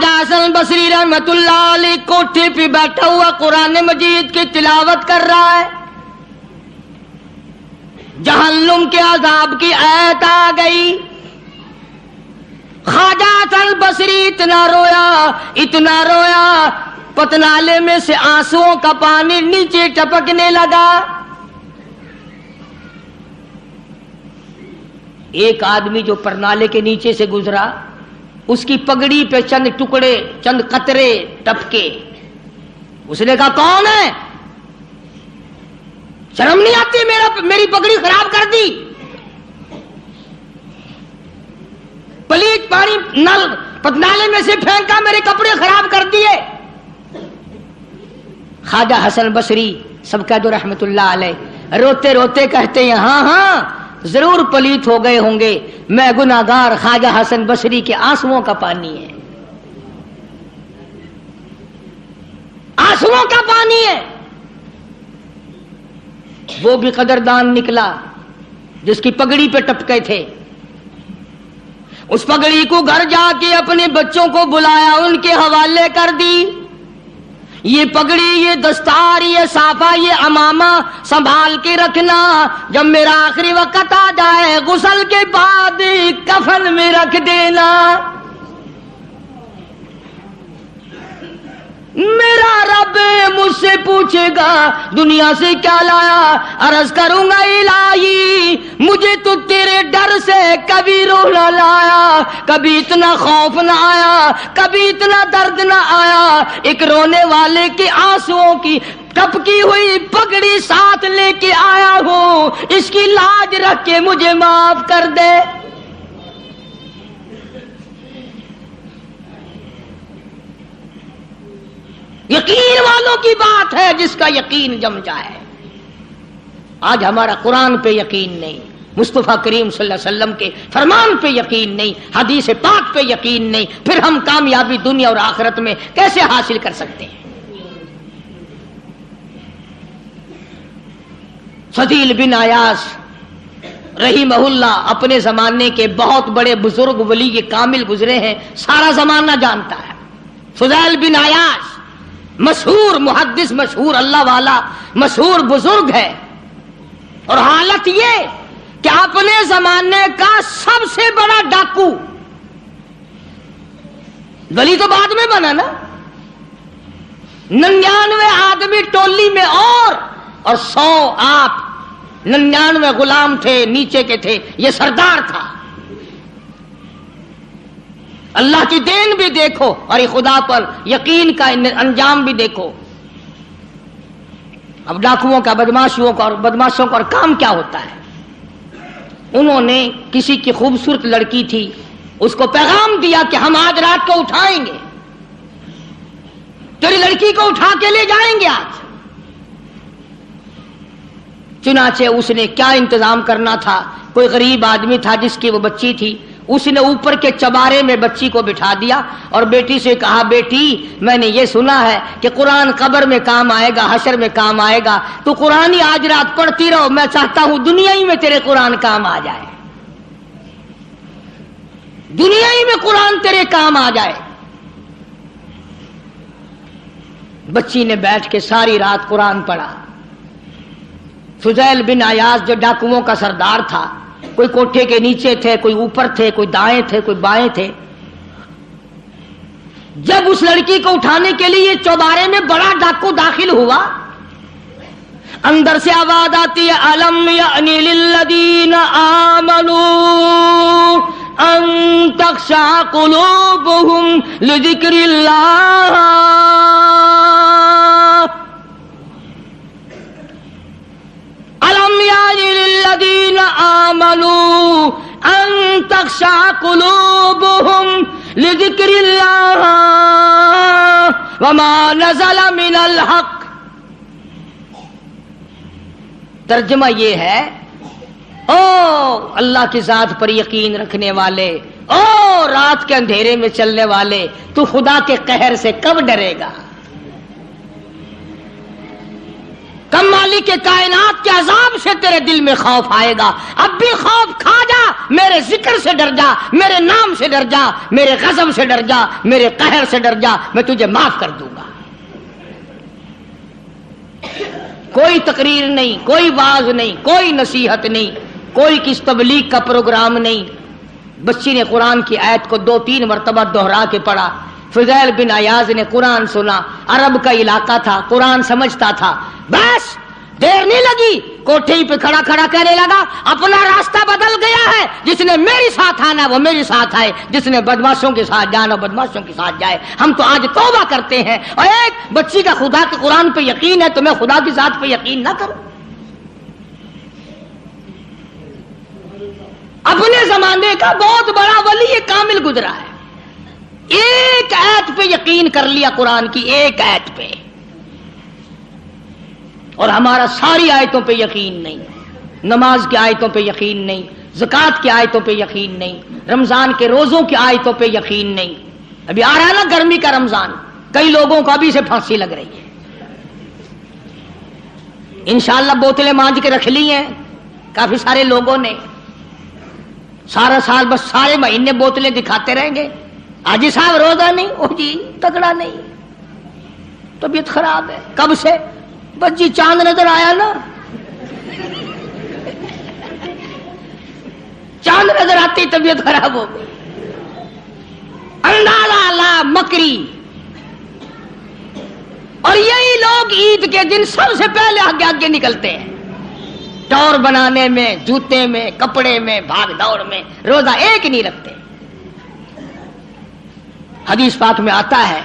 خواجہ حسن بصری رحمت اللہ علیہ کوٹھے پہ بیٹھا ہوا قرآن مجید کی تلاوت کر رہا ہے، جہنم کے عذاب کی آیت آ گئی. خواجہ حسن بصری اتنا رویا پتنالے میں سے آنسوؤں کا پانی نیچے ٹپکنے لگا. ایک آدمی جو پرنالے کے نیچے سے گزرا، اس کی پگڑی پہ چند ٹکڑے، چند قطرے ٹپکے. اس نے کہا کون ہے؟ شرم نہیں آتی؟ میری پگڑی خراب کر دی، پلیت پانی نل پتنالے میں سے پھینکا، میرے کپڑے خراب کر دیے. خواجہ حسن بصری سب کہہ دو رحمت اللہ علیہ روتے روتے کہتے ہیں ہاں ضرور پلیت ہو گئے ہوں گے، میں گناہگار خواجہ حسن بصری کے آنسوؤں کا پانی ہے، آنسوؤں کا پانی ہے. وہ بھی قدردان نکلا جس کی پگڑی پہ ٹپکے تھے. اس پگڑی کو گھر جا کے اپنے بچوں کو بلایا، ان کے حوالے کر دی. یہ پگڑی، یہ دستار، یہ صافہ، یہ عمامہ سنبھال کے رکھنا، جب میرا آخری وقت آ جائے غسل کے بعد کفن میں رکھ دینا. میرا رب مجھ سے پوچھے گا دنیا سے کیا لایا، عرض کروں گا الہی مجھے تو تیرے ڈر سے کبھی روح نہ لایا، کبھی اتنا خوف نہ آیا، کبھی اتنا درد نہ آیا. ایک رونے والے کے آنسوؤں کی ٹپکی ہوئی پگڑی ساتھ لے کے آیا ہوں، اس کی لاج رکھ کے مجھے معاف کر دے. یقین والوں کی بات ہے جس کا یقین جم جائے. آج ہمارا قرآن پہ یقین نہیں، مصطفیٰ کریم صلی اللہ علیہ وسلم کے فرمان پہ یقین نہیں، حدیث پاک پہ یقین نہیں، پھر ہم کامیابی دنیا اور آخرت میں کیسے حاصل کر سکتے ہیں؟ فضیل بن عیاض رحمہ اللہ اپنے زمانے کے بہت بڑے بزرگ ولی کامل گزرے ہیں، سارا زمانہ جانتا ہے. فضیل بن عیاض مشہور محدث، مشہور اللہ والا، مشہور بزرگ ہے. اور حالت یہ کہ اپنے زمانے کا سب سے بڑا ڈاکو، ولی تو بعد میں بنا نا، 99 آدمی ٹولی میں اور 100 آپ، 99 غلام تھے نیچے کے تھے، یہ سردار تھا. اللہ کی دین بھی دیکھو اور خدا پر یقین کا انجام بھی دیکھو. اب ڈاکوؤں کا، بدماشوں کا اور کام کیا ہوتا ہے؟ انہوں نے کسی کی خوبصورت لڑکی تھی، اس کو پیغام دیا کہ ہم آج رات کو اٹھائیں گے، تیری لڑکی کو اٹھا کے لے جائیں گے آج. چنانچہ اس نے کیا انتظام کرنا تھا، کوئی غریب آدمی تھا جس کی وہ بچی تھی، اس نے اوپر کے چبارے میں بچی کو بٹھا دیا اور بیٹی سے کہا بیٹی میں نے یہ سنا ہے کہ قرآن قبر میں کام آئے گا، حشر میں کام آئے گا، تو قرآن ہی آج رات پڑھتی رہو، میں چاہتا ہوں دنیا ہی میں تیرے قرآن کام آ جائے، دنیا ہی میں قرآن تیرے کام آ جائے. بچی نے بیٹھ کے ساری رات قرآن پڑھا. فضیل بن عیاض جو ڈاکوؤں کا سردار تھا، کوئی کوٹھے کے نیچے تھے، کوئی اوپر تھے، کوئی دائیں تھے، کوئی بائیں تھے. جب اس لڑکی کو اٹھانے کے لیے چوبارے میں بڑا ڈاکو داخل ہوا، اندر سے آواز آتی ہے الم یعنی للذین آمنوا ان تخشع قلوبهم لذکر اللہ. الم یعنی للذین آمنوا ان تخشع قلوبهم لذکر اللہ وما نزل من الحق. ترجمہ یہ ہے او اللہ کی ذات پر یقین رکھنے والے، او رات کے اندھیرے میں چلنے والے، تو خدا کے قہر سے کب ڈرے گا؟ کم مالک کائنات کے عذاب سے تیرے دل میں خوف آئے گا، اب بھی خوف کھا جا، میرے ذکر سے ڈر جا، میرے نام سے ڈر جا، میرے غضب سے ڈر جا، میرے قہر سے ڈر جا، میں تجھے معاف کر دوں گا۔ کوئی تقریر نہیں، کوئی واعظ نہیں، کوئی نصیحت نہیں، کوئی کس تبلیغ کا پروگرام نہیں۔ بچی نے قرآن کی آیت کو 2-3 مرتبہ دوہرا کے پڑھا۔ فضیل بن عیاض نے قرآن سنا، عرب کا علاقہ تھا، قرآن سمجھتا تھا، بس دیر نہیں لگی، کوٹھے پہ کھڑا کھڑا کہنے لگا اپنا راستہ بدل گیا ہے، جس نے میرے ساتھ آنا وہ میرے ساتھ آئے، جس نے بدماشوں کے ساتھ جانا بدماشوں کے ساتھ جائے، ہم تو آج توبہ کرتے ہیں۔ اور ایک بچی کا خدا کے قرآن پہ یقین ہے تو میں خدا کی ذات پہ یقین نہ کروں؟ اپنے زمانے کا بہت بڑا ولی کامل گزرا ہے، ایک آیت پہ یقین کر لیا، قرآن کی ایک آیت پہ، اور ہمارا ساری آیتوں پہ یقین نہیں، نماز کی آیتوں پہ یقین نہیں، زکوٰۃ کی آیتوں پہ یقین نہیں، رمضان کے روزوں کی آیتوں پہ یقین نہیں۔ ابھی آ رہا ہے نا گرمی کا رمضان، کئی لوگوں کو ابھی سے پھانسی لگ رہی ہے۔ انشاءاللہ بوتلیں مانج کے رکھ لی ہیں کافی سارے لوگوں نے، سارا سال بس سارے مہینے بوتلیں دکھاتے رہیں گے، حاجی صاحب روزہ نہیں، او جی تگڑا نہیں، طبیعت خراب ہے، کب سے؟ بس جی چاند نظر آیا نا، چاند نظر آتی طبیعت خراب ہو گئی۔ اندازہ لا مکری، اور یہی لوگ عید کے دن سب سے پہلے آگے آگے نکلتے ہیں، ٹور بنانے میں، جوتے میں، کپڑے میں، بھاگ دوڑ میں، روزہ ایک نہیں رکھتے۔ حدیث پاک میں آتا ہے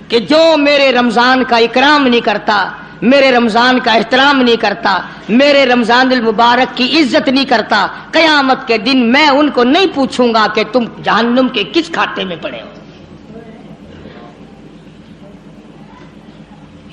کہ جو میرے رمضان کا اکرام نہیں کرتا، میرے رمضان کا احترام نہیں کرتا، میرے رمضان المبارک کی عزت نہیں کرتا، قیامت کے دن میں ان کو نہیں پوچھوں گا کہ تم جہنم کے کس کھاتے میں پڑے ہو۔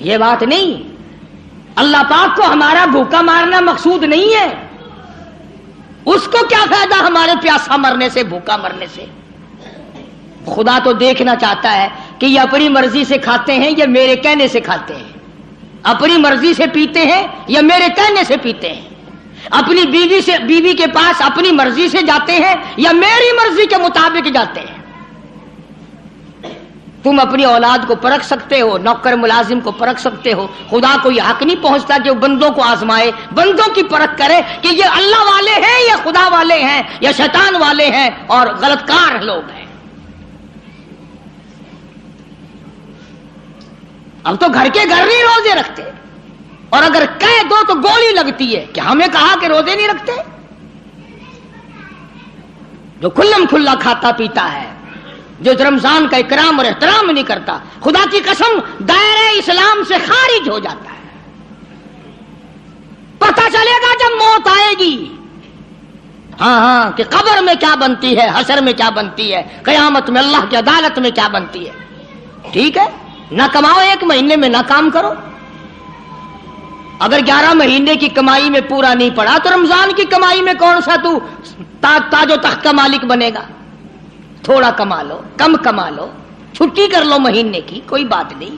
یہ بات نہیں، اللہ پاک کو ہمارا بھوکا مارنا مقصود نہیں ہے، اس کو کیا فائدہ ہمارے پیاسا مرنے سے، بھوکا مرنے سے۔ خدا تو دیکھنا چاہتا ہے کہ یہ اپنی مرضی سے کھاتے ہیں یا میرے کہنے سے کھاتے ہیں، اپنی مرضی سے پیتے ہیں یا میرے کہنے سے پیتے ہیں، اپنی بیوی کے پاس اپنی مرضی سے جاتے ہیں یا میری مرضی کے مطابق جاتے ہیں۔ تم اپنی اولاد کو پرکھ سکتے ہو، نوکر ملازم کو پرکھ سکتے ہو، خدا کو یہ حق نہیں پہنچتا کہ وہ بندوں کو آزمائے، بندوں کی پرکھ کرے کہ یہ اللہ والے ہیں یا خدا والے ہیں یا شیطان والے ہیں اور غلط کار لوگ ہیں۔ اب تو گھر کے گھر نہیں روزے رکھتے، اور اگر کہہ دو تو گولی لگتی ہے کہ ہمیں کہا کہ روزے نہیں رکھتے۔ جو کھلم کھلا کھاتا پیتا ہے، جو رمضان کا اکرام اور احترام نہیں کرتا، خدا کی قسم دائرہ اسلام سے خارج ہو جاتا ہے۔ پتہ چلے گا جب موت آئے گی، ہاں کہ قبر میں کیا بنتی ہے، حشر میں کیا بنتی ہے، قیامت میں اللہ کی عدالت میں کیا بنتی ہے۔ ٹھیک ہے، نہ کماؤ، ایک مہینے میں نہ کام کرو، اگر 11 مہینے کی کمائی میں پورا نہیں پڑا تو رمضان کی کمائی میں کون سا تو تاج و تخت کا مالک بنے گا؟ تھوڑا کما لو، کم کما لو، چھٹی کر لو مہینے کی، کوئی بات نہیں،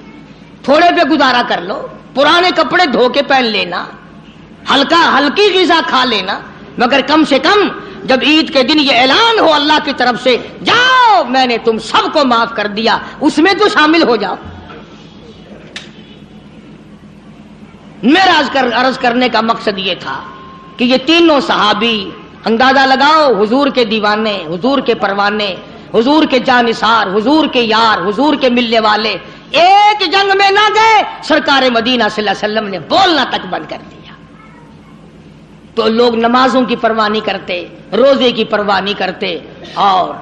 تھوڑے پہ گزارا کر لو، پرانے کپڑے دھو کے پہن لینا، ہلکی غذا کھا لینا، مگر کم سے کم جب عید کے دن یہ اعلان ہو اللہ کی طرف سے، جاؤ میں نے تم سب کو معاف کر دیا، اس میں تو شامل ہو جاؤ۔ میرا عرض کرنے کا مقصد یہ تھا کہ یہ تینوں صحابی، اندازہ لگاؤ، حضور کے دیوانے، حضور کے پروانے، حضور کے جانثار، حضور کے یار، حضور کے ملنے والے، ایک جنگ میں نہ گئے، سرکار مدینہ صلی اللہ علیہ وسلم نے بولنا تک بند کر دیا۔ تو لوگ نمازوں کی پرواہ نہیں کرتے، روزے کی پرواہ نہیں کرتے، اور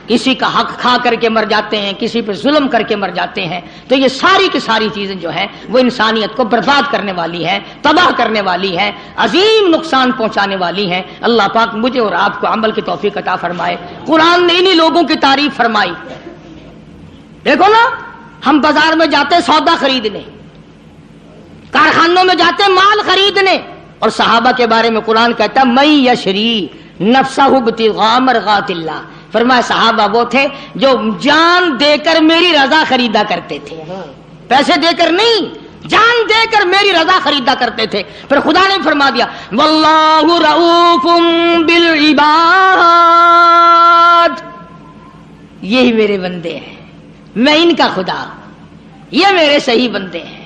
کسی کا حق کھا کر کے مر جاتے ہیں، کسی پہ ظلم کر کے مر جاتے ہیں۔ تو یہ ساری کی ساری چیزیں جو ہیں وہ انسانیت کو برباد کرنے والی ہیں، تباہ کرنے والی ہیں، عظیم نقصان پہنچانے والی ہیں۔ اللہ پاک مجھے اور آپ کو عمل کی توفیق عطا فرمائے۔ قرآن نے انہی لوگوں کی تعریف فرمائی۔ دیکھو نا، ہم بازار میں جاتے سودا خریدنے، کارخانوں میں جاتے مال خریدنے، اور صحابہ کے بارے میں قرآن کہتا ہے من یشری نفسہ ابتغاء مرضات اللہ، فرمایا صحابہ وہ تھے جو جان دے کر میری رضا خریدا کرتے تھے، پیسے دے کر نہیں، جان دے کر میری رضا خریدا کرتے تھے. پھر خدا نے فرما دیا واللہ رؤوف بالعباد، یہی میرے بندے ہیں، میں ان کا خدا، یہ میرے صحیح بندے ہیں.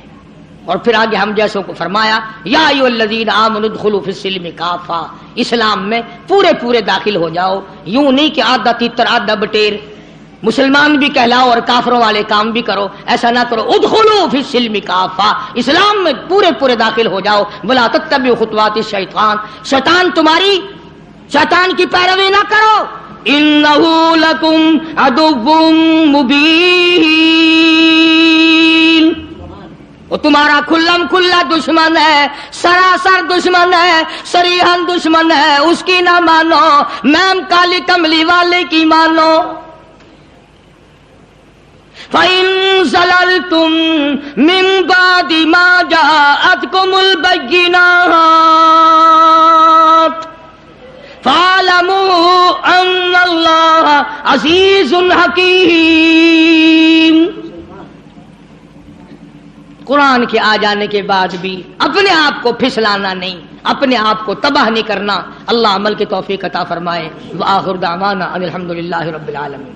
اور پھر آگے ہم جیسوں کو فرمایا یا ایھا الذین آمنوا ادخلوا فی السلم کافہ، اسلام میں پورے پورے داخل ہو جاؤ، یوں نہیں کہ آدھا تیتر آدھا بٹیر، مسلمان بھی کہلاؤ اور کافروں والے کام بھی کرو، ایسا نہ کرو. ادخلوا فی السلم کافہ، اسلام میں پورے پورے داخل ہو جاؤ. ولا تتبعوا خطوات الشیطان، شیطان کی پیروی نہ کرو. انہ لکم عدو مبین، وہ تمہارا کھلم کھلا دشمن ہے، سراسر دشمن ہے، صریحاً دشمن ہے. اس کی نہ مانو، میم کالی کملی والے کی مانو. فَإِن زَلَلْتُم مِّن بَعْدِ مَا جَاءَتْكُمُ الْبَيِّنَاتُ فَاعْلَمُوا أَنَّ اللَّهَ عَزِيزٌ حَكِيمٌ. قرآن کے آ جانے کے بعد بھی اپنے آپ کو پھسلانا نہیں، اپنے آپ کو تباہ نہیں کرنا. اللہ عمل کی توفیق عطا فرمائے. وآخر دعوانا ان الحمد للہ رب العالمین.